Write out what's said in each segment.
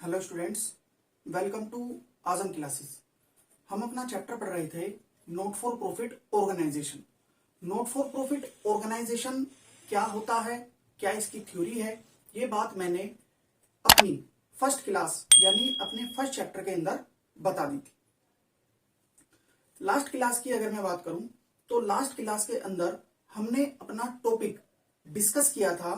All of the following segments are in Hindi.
Hello students, welcome to Azam classes. हम अपना चैप्टर पढ़ रहे थे not for profit organisation. Not for profit organisation क्या होता है, क्या इसकी थ्योरी है, ये बात मैंने अपनी फर्स्ट क्लास यानी अपने फर्स्ट चैप्टर के अंदर बता दी थी। लास्ट क्लास की अगर मैं बात करूं तो लास्ट क्लास के अंदर हमने अपना टॉपिक डिस्कस किया था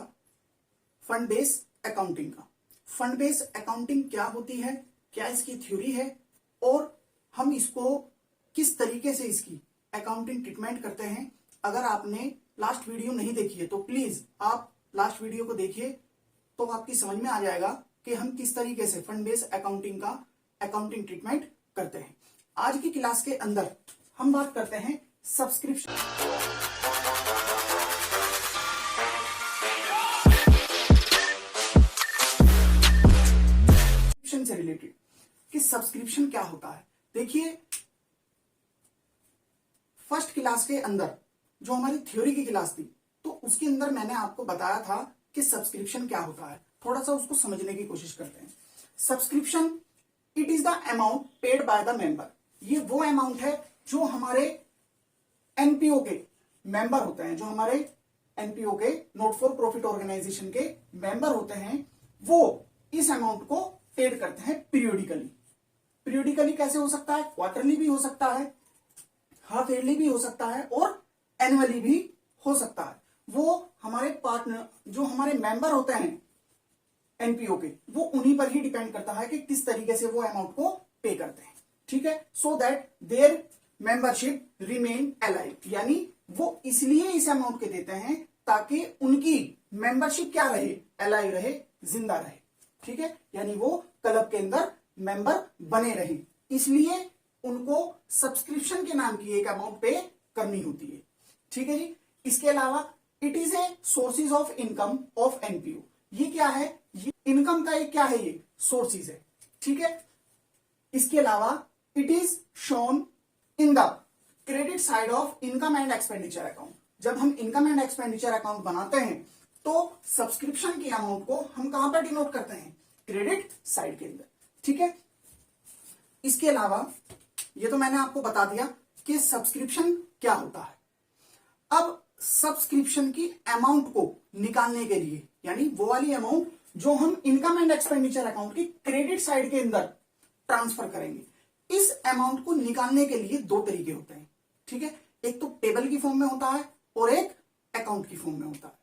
फंड बेस अकाउंटिंग का। फंड बेस अकाउंटिंग क्या होती है, क्या इसकी थ्योरी है और हम इसको किस तरीके से इसकी अकाउंटिंग ट्रीटमेंट करते हैं। अगर आपने लास्ट वीडियो नहीं देखी है तो प्लीज आप लास्ट वीडियो को देखिए, तो आपकी समझ में आ जाएगा कि हम किस तरीके से फंड बेस अकाउंटिंग का अकाउंटिंग ट्रीटमेंट करते हैं। आज की क्लास के अंदर हम बात करते हैं सब्सक्रिप्शन से रिलेटेड कि सब्सक्रिप्शन क्या होता है। देखिए, फर्स्ट क्लास के अंदर जो हमारी थ्योरी की क्लास थी तो उसके अंदर मैंने आपको बताया था कि सब्सक्रिप्शन क्या होता है। थोड़ा सा उसको समझने की कोशिश करते हैं। Subscription it is the amount paid by the member. ये वो अमाउंट है जो हमारे एनपीओ के मेंबर होते हैं, जो हमारे एनपीओ के नोट फॉर प्रॉफिट ऑर्गेनाइजेशन के मेंबर होते हैं, वो इस अमाउंट को पेड करते हैं पीरियोडिकली। पीरियोडिकली कैसे हो सकता है? क्वार्टरली भी हो सकता है, हाफ ईयरली भी हो सकता है और एनुअली भी हो सकता है। वो हमारे पार्टनर जो हमारे मेंबर होते हैं एनपीओ के, वो उन्हीं पर ही डिपेंड करता है कि किस तरीके से वो अमाउंट को पे करते हैं। ठीक है, so that their membership remain alive, यानी वो इसलिए इस अमाउंट के देते हैं ताकि उनकी मेंबरशिप क्या रहे, अलाइव रहे, जिंदा रहे। ठीक है, यानी वो क्लब के अंदर मेंबर बने रहे, इसलिए उनको सब्सक्रिप्शन के नाम की एक अमाउंट पे करनी होती है। ठीक है जी। इसके अलावा it is a sources of income of NPO. ये क्या है? ये इनकम का एक क्या है, ये सोर्सेज है। ठीक है, इसके अलावा it is shown in the credit side of income and expenditure account. जब हम इनकम एंड एक्सपेंडिचर अकाउंट बनाते हैं तो सब्सक्रिप्शन की अमाउंट को हम कहां पर डिनोट करते हैं? क्रेडिट साइड के अंदर। ठीक है, इसके अलावा ये तो मैंने आपको बता दिया कि सब्सक्रिप्शन क्या होता है। अब सब्सक्रिप्शन की अमाउंट को निकालने के लिए, यानी वो वाली अमाउंट जो हम इनकम एंड एक्सपेंडिचर अकाउंट की क्रेडिट साइड के अंदर ट्रांसफर करेंगे, इस अमाउंट को निकालने के लिए दो तरीके होते हैं। ठीक है, एक तो टेबल की फॉर्म में होता है और एक अकाउंट की फॉर्म में होता है।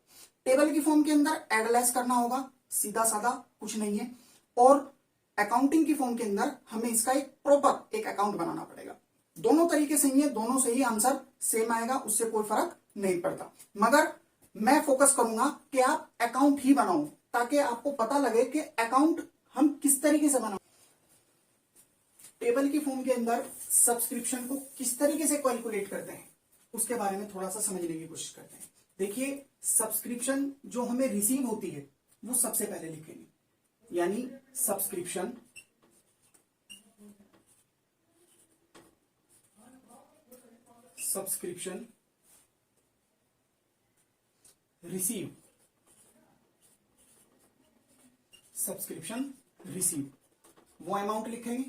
टेबल की फॉर्म के अंदर एड लेस करना होगा, सीधा साधा, कुछ नहीं है। और अकाउंटिंग की फॉर्म के अंदर हमें इसका एक प्रॉपर एक अकाउंट बनाना पड़ेगा। दोनों तरीके सही है, दोनों से ही आंसर सेम आएगा, उससे कोई फर्क नहीं पड़ता। मगर मैं फोकस करूंगा कि आप अकाउंट ही बनाओ ताकि आपको पता लगे कि अकाउंट हम किस तरीके से बनाओ। टेबल की फॉर्म के अंदर सब्सक्रिप्शन को किस तरीके से कैलकुलेट करते हैं उसके बारे में थोड़ा सा समझने की कोशिश करते हैं। देखिए, सब्सक्रिप्शन जो हमें रिसीव होती है वो सबसे पहले लिखेंगे, यानी सब्सक्रिप्शन रिसीव, सब्सक्रिप्शन रिसीव, वो अमाउंट लिखेंगे।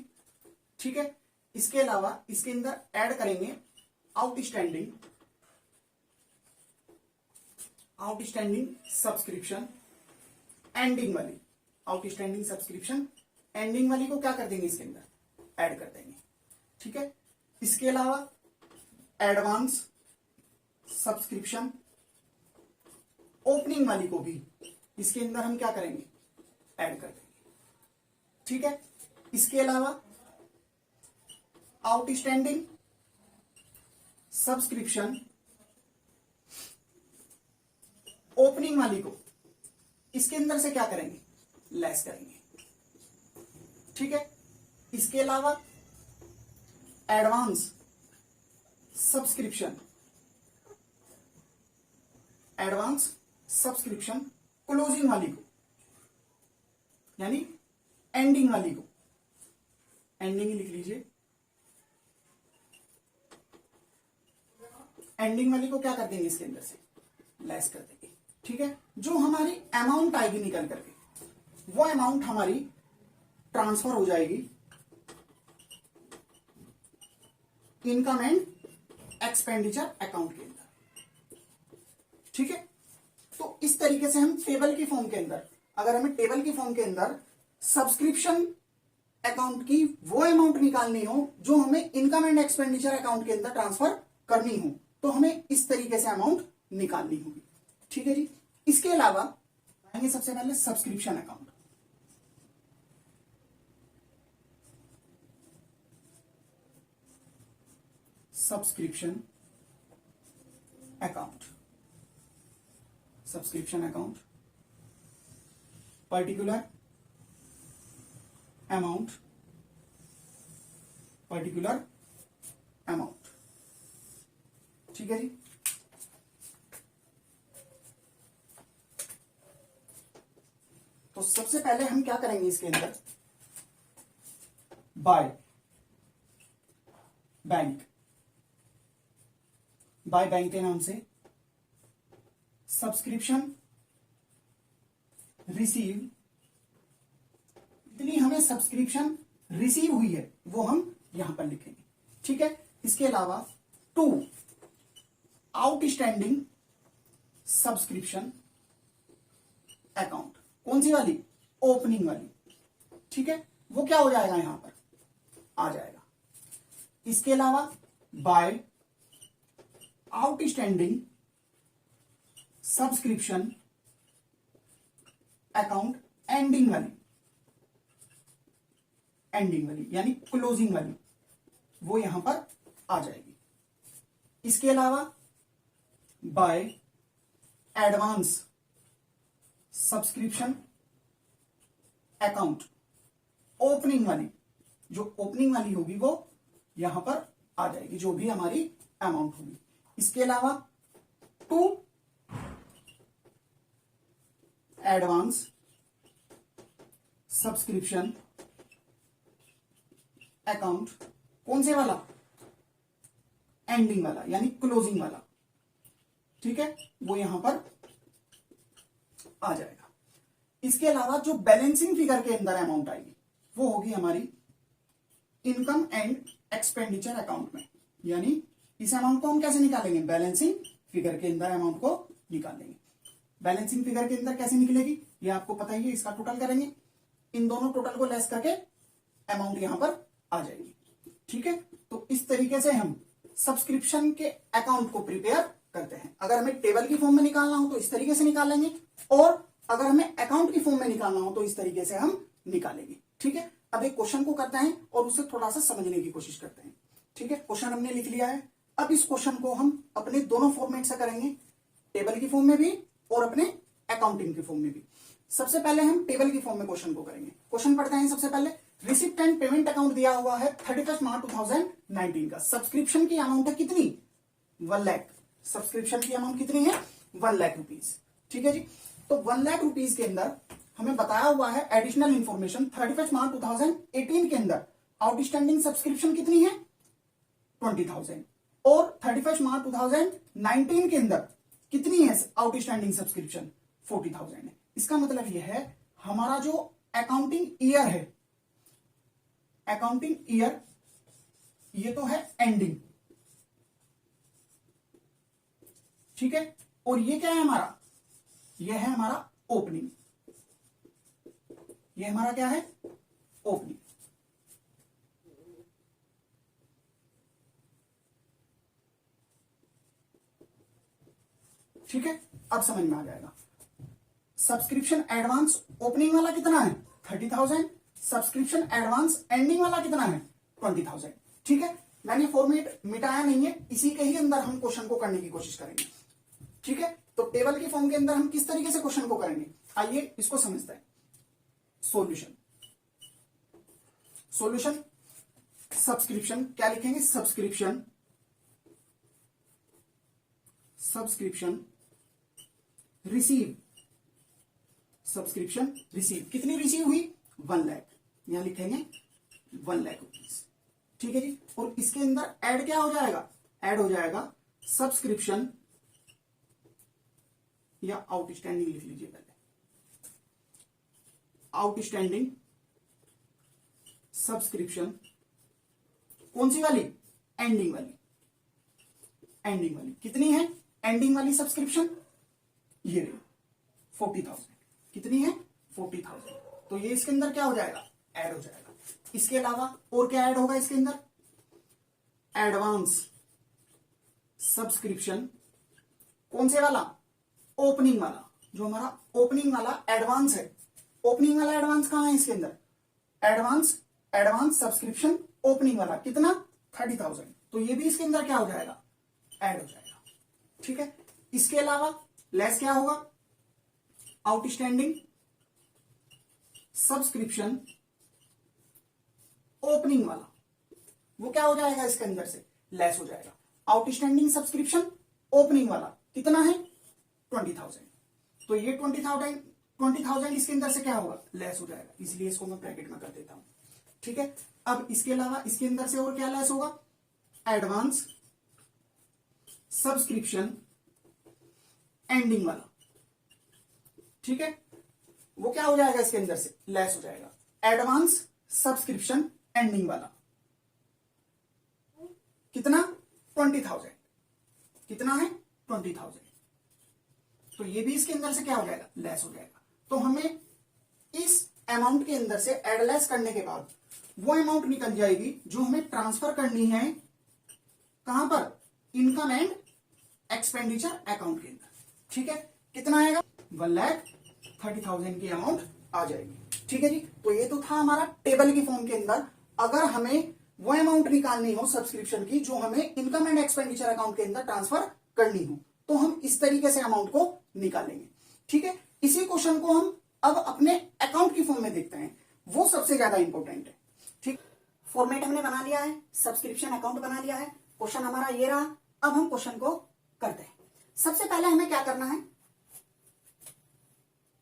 ठीक है, इसके अलावा इसके अंदर ऐड करेंगे आउटस्टैंडिंग सब्सक्रिप्शन एंडिंग वाली। आउटस्टैंडिंग सब्सक्रिप्शन एंडिंग वाली को क्या कर देंगे, इसके अंदर ऐड कर देंगे। ठीक है, इसके अलावा एडवांस सब्सक्रिप्शन ओपनिंग वाली को भी इसके अंदर हम क्या करेंगे, ऐड कर देंगे। ठीक है, इसके अलावा आउटस्टैंडिंग सब्सक्रिप्शन ओपनिंग वाली को इसके अंदर से क्या करेंगे, लेस करेंगे। ठीक है, इसके अलावा एडवांस सब्सक्रिप्शन क्लोजिंग वाली को, यानी एंडिंग वाली को, एंडिंग लिख लीजिए। एंडिंग वाली को क्या कर देंगे, इसके अंदर से लेस कर देंगे। ठीक है, जो हमारी अमाउंट आएगी निकल करके, वो अमाउंट हमारी ट्रांसफर हो जाएगी इनकम एंड एक्सपेंडिचर अकाउंट के अंदर। ठीक है, तो इस तरीके से हम टेबल की फॉर्म के अंदर, अगर हमें टेबल की फॉर्म के अंदर सब्सक्रिप्शन अकाउंट की वो अमाउंट निकालनी हो जो हमें इनकम एंड एक्सपेंडिचर अकाउंट के अंदर ट्रांसफर करनी हो, तो हमें इस तरीके से अमाउंट निकालनी होगी। ठीक है जी। इसके अलावा आएंगे सबसे पहले subscription account. Subscription account, subscription account, particular amount, particular amount. ठीक है जी। तो सबसे पहले हम क्या करेंगे इसके अंदर, बाय बैंक, बाय बैंक के नाम से सब्सक्रिप्शन रिसीव, इतनी हमें सब्सक्रिप्शन रिसीव हुई है वो हम यहां पर लिखेंगे। ठीक है। इसके अलावा टू आउटस्टैंडिंग सब्सक्रिप्शन अकाउंट, कौन सी वाली, ओपनिंग वाली। ठीक है, वो क्या हो जाएगा यहां पर आ जाएगा। इसके अलावा by outstanding subscription account ending वाली, एंडिंग वाली यानी क्लोजिंग वाली, वो यहां पर आ जाएगी। इसके अलावा by advance subscription account opening वाली, जो ओपनिंग वाली होगी वो यहां पर आ जाएगी, जो भी हमारी अमाउंट होगी। इसके अलावा टू एडवांस सब्सक्रिप्शन अकाउंट, कौन से वाला, एंडिंग वाला यानी क्लोजिंग वाला। ठीक है, वो यहां पर आ जाएगा। इसके अलावा जो बैलेंसिंग फिगर के अंदर अमाउंट आएगी वो होगी हमारी इनकम एंड एक्सपेंडिचर अकाउंट में, यानी इस अमाउंट को हम कैसे निकालेंगे, बैलेंसिंग फिगर के अंदर अमाउंट को निकालेंगे। बैलेंसिंग फिगर के अंदर कैसे निकलेगी ये आपको पता ही है, इसका टोटल करेंगे, इन दोनों टोटल को लेस करके अमाउंट यहां पर आ जाएगी। ठीक है, तो इस तरीके से हम सब्सक्रिप्शन के अकाउंट को प्रिपेयर करते हैं। अगर हमें टेबल की फॉर्म में निकालना हो तो इस तरीके से निकालेंगे, और अगर हमें अकाउंट की फॉर्म में निकालना हो तो इस तरीके से हम निकालेंगे। ठीक है, अब एक क्वेश्चन को करते हैं और उसे थोड़ा सा समझने की कोशिश करते हैं। ठीक है, क्वेश्चन हमने लिख लिया है। अब इस क्वेश्चन को हम अपने दोनों फॉर्मेट से करेंगे, टेबल की फॉर्म में भी और अपने अकाउंटिंग की फॉर्म में भी। सबसे पहले हम टेबल की फॉर्म में क्वेश्चन को करेंगे। क्वेश्चन पढ़ते हैं सबसे पहले। रिसिप्ट एंड पेमेंट अकाउंट दिया हुआ है 31 मार्च 2019 का। सब्सक्रिप्शन की अमाउंट है कितनी, 1 लाख। सब्सक्रिप्शन की अमाउंट कितनी है, 1 लाख रुपीज। ठीक है जी, तो 1 लाख रुपीज के अंदर हमें बताया हुआ है एडिशनल इंफॉर्मेशन, 31 मार्च 2018 के अंदर आउटस्टैंडिंग सब्सक्रिप्शन कितनी है, 20,000, और 31 मार्च 2019 के अंदर कितनी है आउटस्टैंडिंग सब्सक्रिप्शन, 40,000 है। इसका मतलब यह है हमारा जो अकाउंटिंग ईयर है, अकाउंटिंग ईयर ये तो है एंडिंग। ठीक है, और ये क्या है हमारा, ये है हमारा ओपनिंग। ये हमारा क्या है, ओपनिंग। ठीक है, अब समझ में आ जाएगा। सब्सक्रिप्शन एडवांस ओपनिंग वाला कितना है, 30,000। सब्सक्रिप्शन एडवांस एंडिंग वाला कितना है, 20,000। ठीक है, मैंने फॉर्मेट मिटाया नहीं है, इसी के ही अंदर हम क्वेश्चन को करने की कोशिश करेंगे। ठीक है, तो टेबल की फॉर्म के अंदर हम किस तरीके से क्वेश्चन को करेंगे, आइए इसको समझते हैं। सॉल्यूशन, सॉल्यूशन सब्सक्रिप्शन क्या लिखेंगे, subscription, subscription receive, subscription receive कितनी रिसीव हुई, 1 लाख, यहां लिखेंगे 1 लाख रुपीज। ठीक है जी, और इसके अंदर ऐड क्या हो जाएगा, ऐड हो जाएगा सब्सक्रिप्शन, या आउटस्टैंडिंग लिख लीजिए पहले, आउटस्टैंडिंग सब्सक्रिप्शन कौन सी वाली? एंडिंग वाली। एंडिंग वाली कितनी है? एंडिंग वाली सब्सक्रिप्शन ये रही 40,000। कितनी है? 40,000। तो ये इसके अंदर क्या हो जाएगा? ऐड हो जाएगा। इसके अलावा और क्या ऐड होगा इसके अंदर? एडवांस सब्सक्रिप्शन कौन से वाला? ओपनिंग वाला। जो हमारा ओपनिंग वाला एडवांस है, ओपनिंग वाला एडवांस कहां है इसके अंदर? एडवांस सब्सक्रिप्शन ओपनिंग वाला कितना? 30,000। तो ये भी इसके अंदर क्या हो जाएगा? ऐड हो जाएगा। ठीक है। इसके अलावा लेस क्या होगा? आउटस्टैंडिंग सब्सक्रिप्शन ओपनिंग वाला, वो क्या हो जाएगा इसके अंदर से? लेस हो जाएगा। आउटस्टैंडिंग सब्सक्रिप्शन ओपनिंग वाला कितना है? 20,000। तो ये 20,000 इसके अंदर से क्या होगा? लेस हो जाएगा। इसलिए इसको मैं ब्रैकेट में कर देता हूं। ठीक है। अब इसके अलावा इसके अंदर से और क्या लेस होगा? एडवांस सब्सक्रिप्शन एंडिंग वाला। ठीक है। वो क्या हो जाएगा इसके अंदर से? लेस हो जाएगा। एडवांस सब्सक्रिप्शन एंडिंग वाला कितना? 20,000। कितना है? 20,000। तो ये भी इसके अंदर से क्या हो जाएगा? लेस हो जाएगा। तो हमें इस अमाउंट के अंदर से एड लेस करने के बाद वो अमाउंट निकल जाएगी जो हमें ट्रांसफर करनी है। कहां पर? इनकम एंड एक्सपेंडिचर अकाउंट के अंदर। ठीक है। कितना आएगा? 1,30,000 की अमाउंट आ जाएगी। ठीक है जी। तो ये तो था हमारा टेबल की फॉर्म के अंदर। अगर हमें वो अमाउंट निकालनी हो सब्सक्रिप्शन की जो हमें इनकम एंड एक्सपेंडिचर अकाउंट के अंदर ट्रांसफर करनी हो, तो हम इस तरीके से अमाउंट को निकालेंगे। ठीक है। इसी क्वेश्चन को हम अब अपने अकाउंट की फॉर्म में देखते हैं, वो सबसे ज्यादा इंपॉर्टेंट है। ठीक। फॉर्मेट हमने बना लिया है, सब्सक्रिप्शन अकाउंट बना लिया है, क्वेश्चन हमारा ये रहा। अब हम क्वेश्चन को करते हैं। सबसे पहले हमें क्या करना है?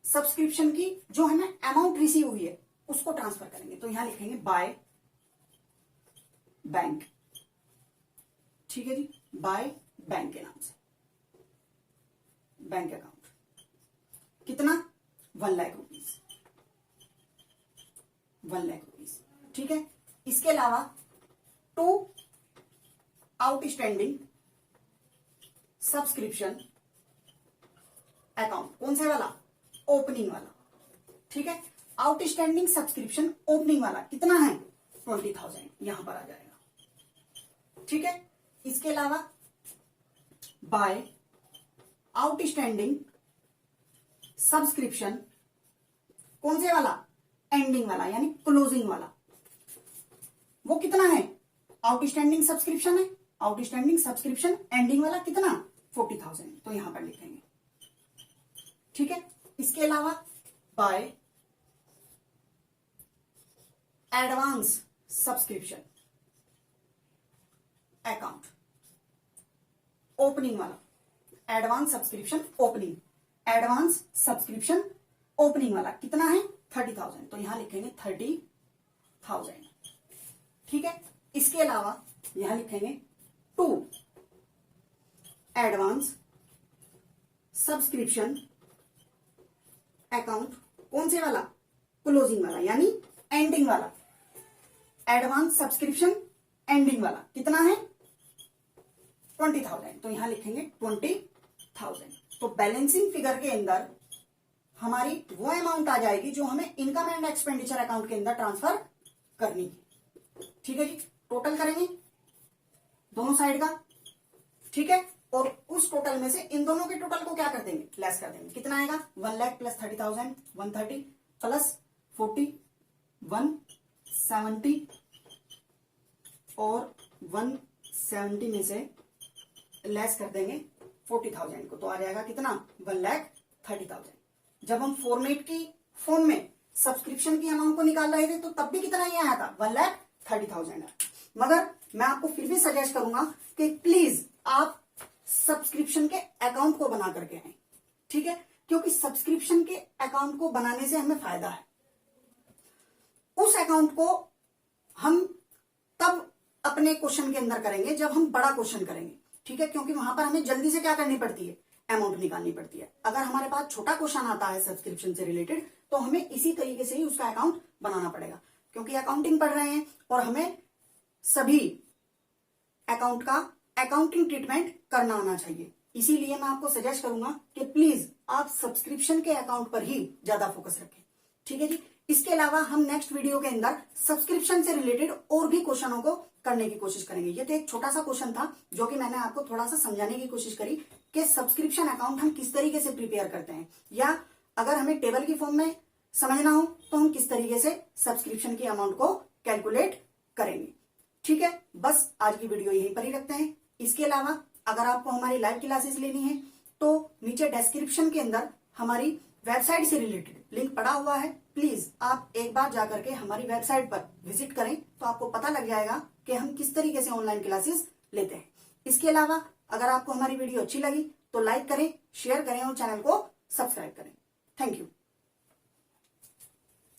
सब्सक्रिप्शन की जो हमें अमाउंट रिसीव हुई है उसको ट्रांसफर करेंगे। तो यहां लिखेंगे बाय बैंक। ठीक है जी। बाय बैंक के नाम से बैंक अकाउंट कितना? 1 लाख रुपीज। 1 लाख रुपीज। ठीक है। इसके अलावा टू आउटस्टैंडिंग सब्सक्रिप्शन अकाउंट कौन से वाला? ओपनिंग वाला। ठीक है। आउटस्टैंडिंग सब्सक्रिप्शन ओपनिंग वाला कितना है? 20,000 यहां पर आ जाएगा। ठीक है। इसके अलावा बाय आउटस्टैंडिंग सब्सक्रिप्शन कौन से वाला? एंडिंग वाला यानी क्लोजिंग वाला। वो कितना है? आउटस्टैंडिंग सब्सक्रिप्शन है। आउटस्टैंडिंग सब्सक्रिप्शन एंडिंग वाला कितना? 40,000। तो यहां पर लिखेंगे। ठीक है। इसके अलावा by advance subscription account opening वाला। Advance subscription opening, advance subscription opening वाला कितना है? 30,000। तो यहां लिखेंगे 30,000। ठीक है। इसके अलावा यहां लिखेंगे टू एडवांस सब्सक्रिप्शन अकाउंट कौन से वाला? क्लोजिंग वाला यानी एंडिंग वाला। एडवांस सब्सक्रिप्शन एंडिंग वाला कितना है? 20,000। तो यहां लिखेंगे 20,000। तो बैलेंसिंग फिगर के अंदर हमारी वो अमाउंट आ जाएगी जो हमें इनकम एंड एक्सपेंडिचर अकाउंट के अंदर ट्रांसफर करनी है। ठीक है जी। टोटल करेंगे दोनों साइड का। ठीक है। और उस टोटल में से इन दोनों के टोटल को क्या कर देंगे? लेस कर देंगे। कितना आएगा? 1 लाख प्लस 30,000 130 प्लस 40 170 और 170 में से लेस कर देंगे 40,000 को। तो आ जाएगा कितना? 1,30,000। जब हम फॉर्मेट की फॉर्म में सब्सक्रिप्शन की अमाउंट को निकाल रहे थे तो तब भी कितना ही आया था? 1,30,000। मगर मैं आपको फिर भी सजेस्ट करूंगा कि प्लीज आप सब्सक्रिप्शन के अकाउंट को बना करके आए। ठीक है। क्योंकि सब्सक्रिप्शन के अकाउंट को बनाने से हमें फायदा है। उस अकाउंट को हम तब अपने क्वेश्चन के अंदर करेंगे जब हम बड़ा क्वेश्चन करेंगे। ठीक है। क्योंकि वहां पर हमें जल्दी से क्या करनी पड़ती है? अमाउंट निकालनी पड़ती है। अगर हमारे पास छोटा क्वेश्चन आता है सब्सक्रिप्शन से रिलेटेड तो हमें इसी तरीके से ही उसका अकाउंट बनाना पड़ेगा। क्योंकि अकाउंटिंग पढ़ रहे हैं और हमें सभी अकाउंट का अकाउंटिंग ट्रीटमेंट करना आना चाहिए। इसीलिए मैं आपको सजेस्ट करूंगा कि प्लीज आप सब्सक्रिप्शन के अकाउंट पर ही ज्यादा फोकस रखें। ठीक है जी। इसके अलावा हम नेक्स्ट वीडियो के अंदर सब्सक्रिप्शन से रिलेटेड और भी क्वेश्चनों को करने की कोशिश करेंगे। ये तो एक छोटा सा क्वेश्चन था जो कि मैंने आपको थोड़ा सा समझाने की कोशिश करी कि सब्सक्रिप्शन अकाउंट हम किस तरीके से प्रिपेयर करते हैं, या अगर हमें टेबल की फॉर्म में समझना हो तो हम किस तरीके से सब्सक्रिप्शन की अमाउंट को कैलकुलेट करेंगे। ठीक है, बस आज की वीडियो यहीं पर ही रखते हैं। इसके अलावा अगर आपको हमारी लाइव क्लासेस लेनी है तो नीचे डिस्क्रिप्शन के अंदर हमारी वेबसाइट से रिलेटेड लिंक पड़ा हुआ है। प्लीज आप एक बार जाकर के हमारी वेबसाइट पर विजिट करें तो आपको पता लग जाएगा कि हम किस तरीके से ऑनलाइन क्लासेस लेते हैं। इसके अलावा अगर आपको हमारी वीडियो अच्छी लगी तो लाइक करें, शेयर करें और चैनल को सब्सक्राइब करें। Thank you.